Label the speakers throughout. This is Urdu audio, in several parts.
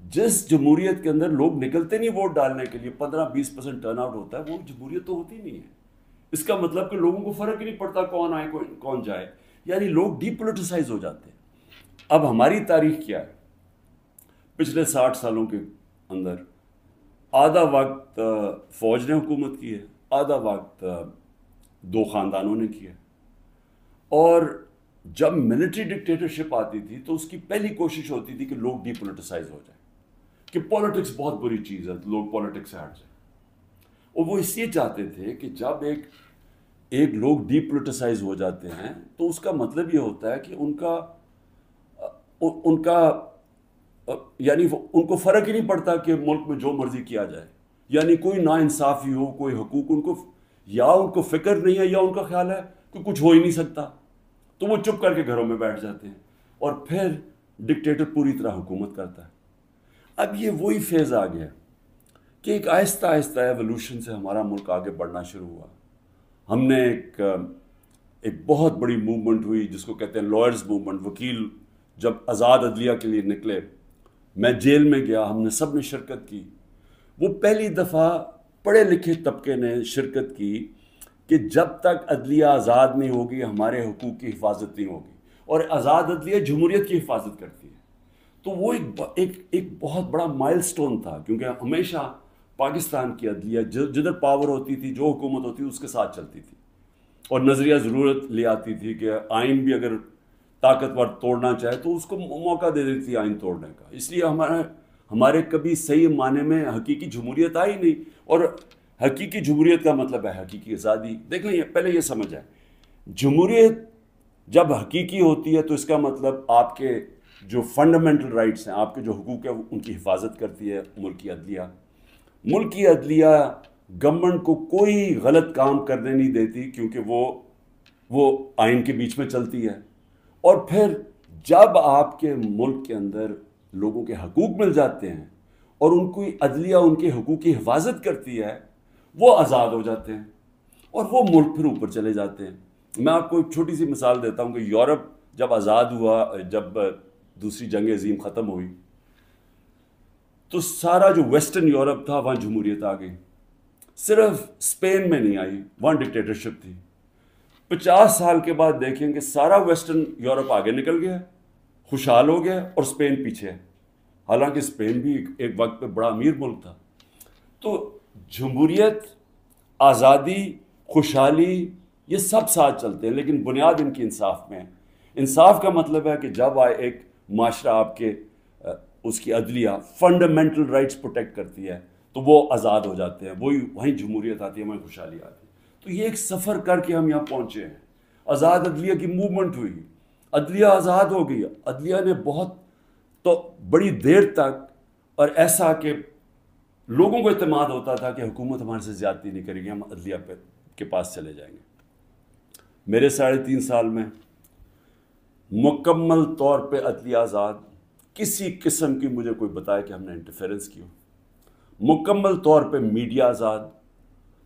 Speaker 1: جس جمہوریت کے اندر لوگ نکلتے نہیں ووٹ ڈالنے کے لیے، 15-20% ٹرن آؤٹ ہوتا ہے، وہ جمہوریت تو ہوتی نہیں ہے. اس کا مطلب کہ لوگوں کو فرق ہی نہیں پڑتا کون آئے کون جائے، یعنی لوگ ڈی پولیٹیسائز ہو جاتے ہیں. اب ہماری تاریخ کیا ہے؟ پچھلے 60 سالوں کے اندر آدھا وقت فوج نے حکومت کی ہے، آدھا وقت دو خاندانوں نے کیا. اور جب ملٹری ڈکٹیٹرشپ آتی تھی تو اس کی پہلی کوشش ہوتی تھی کہ لوگ ڈی پولیٹیسائز ہو جائیں، کہ پولیٹکس بہت بری چیز ہے، لوگ پولیٹکس سے ہٹ جائیں. اور وہ اس لیے چاہتے تھے کہ جب ایک لوگ ڈی پولیٹیسائز ہو جاتے ہیں تو اس کا مطلب یہ ہوتا ہے کہ ان کا یعنی ان کو فرق ہی نہیں پڑتا کہ ملک میں جو مرضی کیا جائے، یعنی کوئی ناانصافی ہو، کوئی حقوق ان کو فکر نہیں ہے، یا ان کا خیال ہے کہ کچھ ہو ہی نہیں سکتا، تو وہ چپ کر کے گھروں میں بیٹھ جاتے ہیں اور پھر ڈکٹیٹر پوری طرح حکومت کرتا ہے. اب یہ وہی فیز آ گیا کہ ایک آہستہ آہستہ ایوولوشن سے ہمارا ملک آگے بڑھنا شروع ہوا. ہم نے ایک بہت بڑی موومنٹ ہوئی جس کو کہتے ہیں لائرز موومنٹ. وکیل جب آزاد عدلیہ کے لیے نکلے، میں جیل میں گیا، ہم نے سب نے شرکت کی. وہ پہلی دفعہ پڑھے لکھے طبقے نے شرکت کی کہ جب تک عدلیہ آزاد نہیں ہوگی ہمارے حقوق کی حفاظت نہیں ہوگی، اور آزاد عدلیہ جمہوریت کی حفاظت کرتی ہے. تو وہ ایک بہت بڑا مائل سٹون تھا، کیونکہ ہمیشہ پاکستان کی عدلیہ جدھر پاور ہوتی تھی، جو حکومت ہوتی تھی اس کے ساتھ چلتی تھی، اور نظریہ ضرورت لے آتی تھی کہ آئین بھی اگر طاقتور توڑنا چاہے تو اس کو موقع دے دیتی تھی آئین توڑنے کا. اس لیے ہمارے کبھی صحیح معنی میں حقیقی جمہوریت آئی نہیں. اور حقیقی جمہوریت کا مطلب ہے حقیقی آزادی. دیکھ لیں، پہلے یہ سمجھ آئے، جمہوریت جب حقیقی ہوتی ہے تو اس کا مطلب آپ کے جو فنڈامنٹل رائٹس ہیں، آپ کے جو حقوق ہیں، ان کی حفاظت کرتی ہے ملکی عدلیہ. ملکی عدلیہ گورنمنٹ کو کوئی غلط کام کرنے نہیں دیتی، کیونکہ وہ آئین کے بیچ میں چلتی ہے. اور پھر جب آپ کے ملک کے اندر لوگوں کے حقوق مل جاتے ہیں اور ان کی عدلیہ ان کے حقوق کی حفاظت کرتی ہے، وہ آزاد ہو جاتے ہیں اور وہ ملک پھر اوپر چلے جاتے ہیں. میں آپ کو ایک چھوٹی سی مثال دیتا ہوں کہ یورپ جب آزاد ہوا، جب دوسری جنگ عظیم ختم ہوئی، تو سارا جو ویسٹرن یورپ تھا وہاں جمہوریت آ گئی. صرف اسپین میں نہیں آئی، وہاں ڈکٹیٹرشپ تھی. 50 سال کے بعد دیکھیں کہ سارا ویسٹرن یورپ آگے نکل گیا، خوشحال ہو گیا، اور اسپین پیچھے ہے. حالانکہ اسپین بھی ایک وقت پہ بڑا امیر ملک تھا. تو جمہوریت، آزادی، خوشحالی، یہ سب ساتھ چلتے ہیں، لیکن بنیاد ان کی انصاف میں ہے. انصاف کا مطلب ہے کہ جب ایک معاشرہ آپ کے اس کی عدلیہ فنڈامنٹل رائٹس پروٹیکٹ کرتی ہے تو وہ آزاد ہو جاتے ہیں، وہیں جمہوریت آتی ہے، وہیں خوشحالی آتی ہے. تو یہ ایک سفر کر کے ہم یہاں پہنچے ہیں. آزاد عدلیہ کی موومنٹ ہوئی، عدلیہ آزاد ہو گئی. عدلیہ نے بہت تو بڑی دیر تک، اور ایسا کہ لوگوں کو اعتماد ہوتا تھا کہ حکومت ہمارے سے زیادتی نہیں کرے گی، ہم عدلیہ کے پاس چلے جائیں گے. میرے 3.5 سال میں مکمل طور پہ عدلیہ آزاد، کسی قسم کی مجھے کوئی بتائے کہ ہم نے انٹرفیرنس کی ہو. مکمل طور پہ میڈیا آزاد.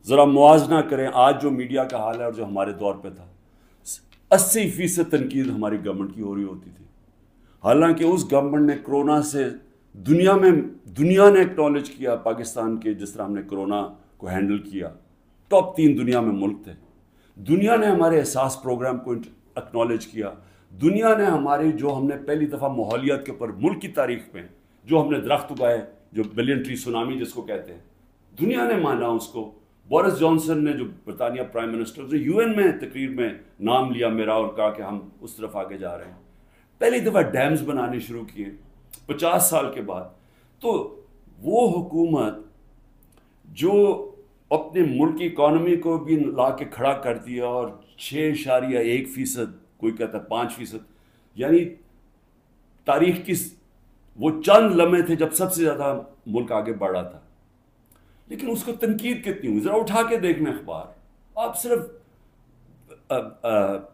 Speaker 1: ذرا موازنہ کریں آج جو میڈیا کا حال ہے اور جو ہمارے دور پہ تھا. 80% تنقید ہماری گورنمنٹ کی ہو رہی ہوتی تھی، حالانکہ اس گورنمنٹ نے کرونا سے دنیا نے ایکنالج کیا پاکستان کے، جس طرح ہم نے کرونا کو ہینڈل کیا. ٹاپ 3 دنیا میں ملک تھے. دنیا نے ہمارے احساس پروگرام کو ایکنالج کیا. دنیا نے ہمارے جو ہم نے پہلی دفعہ ماحولیات کے اوپر ملک کی تاریخ میں جو ہم نے درخت اگائے، جو بلین ٹری سونامی جس کو کہتے ہیں، دنیا نے مانا اس کو. بورس جانسن نے، جو برطانیہ پرائم منسٹر، نے یو این میں تقریر میں نام لیا میرا اور کہا کہ ہم اس طرف آگے جا رہے ہیں. پہلی دفعہ ڈیمز بنانے شروع کیے 50 سال کے بعد. تو وہ حکومت جو اپنے ملک کی اکانومی کو بھی لا کے کھڑا کر دیا، اور 6.1%، کوئی کہتا ہے 5%، یعنی تاریخ کی وہ چند لمحے تھے جب سب سے زیادہ ملک آگے بڑھ رہا تھا. لیکن اس کو تنقید کتنی ہوئی؟ ذرا اٹھا کے دیکھ لیں اخبار، آپ صرف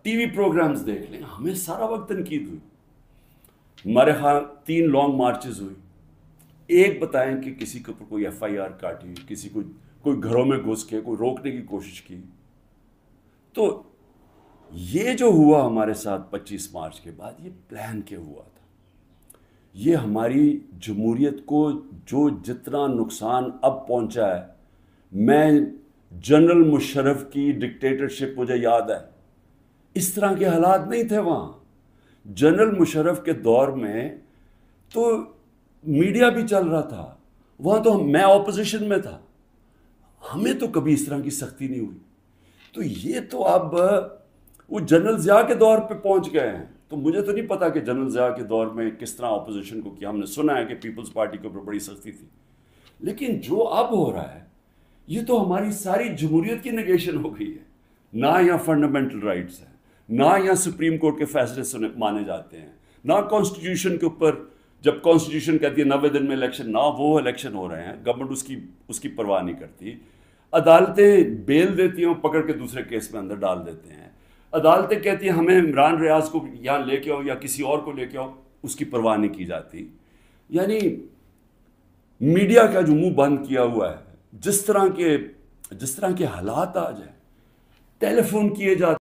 Speaker 1: ٹی وی پروگرامز دیکھ لیں، ہمیں سارا وقت تنقید ہوئی. ہمارے ہاں 3 لانگ مارچز ہوئی. ایک بتائیں کہ کسی کے اوپر کوئی FIR کاٹی، کسی کو کوئی گھروں میں گھس کے کوئی روکنے کی کوشش کی. تو یہ جو ہوا ہمارے ساتھ 25 مارچ کے بعد، یہ پلان کے ہوا تھا. یہ ہماری جمہوریت کو جو جتنا نقصان اب پہنچا ہے، میں جنرل مشرف کی ڈکٹیٹرشپ مجھے یاد ہے، اس طرح کے حالات نہیں تھے وہاں. جنرل مشرف کے دور میں تو میڈیا بھی چل رہا تھا، وہاں تو میں اپوزیشن میں تھا، ہمیں تو کبھی اس طرح کی سختی نہیں ہوئی. تو یہ تو اب وہ جنرل ضیاء کے دور پہ پہنچ گئے ہیں. تو مجھے تو نہیں پتا کہ جنرل ضیاء کے دور میں کس طرح اپوزیشن کو کیا. ہم نے سنا ہے کہ پیپلز پارٹی کے اوپر بڑی سختی تھی، لیکن جو اب ہو رہا ہے یہ تو ہماری ساری جمہوریت کی نگیشن ہو گئی ہے. نہ یہاں فنڈامنٹل رائٹس ہیں، نہ یہاں سپریم کورٹ کے فیصلے مانے جاتے ہیں، نہ کانسٹیٹیوشن کے اوپر جب کانسٹیٹیوشن کہتی ہے 90 دن میں الیکشن، نہ وہ الیکشن ہو رہے ہیں، گورنمنٹ اس کی پرواہ نہیں کرتی. عدالتیں بیل دیتی ہیں، پکڑ کے دوسرے کیس میں اندر ڈال دیتے ہیں. عدالتیں کہتی ہیں ہمیں عمران ریاض کو یہاں لے کے آؤ یا کسی اور کو لے کے آؤ، اس کی پرواہ نہیں کی جاتی. یعنی میڈیا کا جو منہ بند کیا ہوا ہے، جس طرح کے حالات آ جائیں، ٹیلی فون کیے جاتے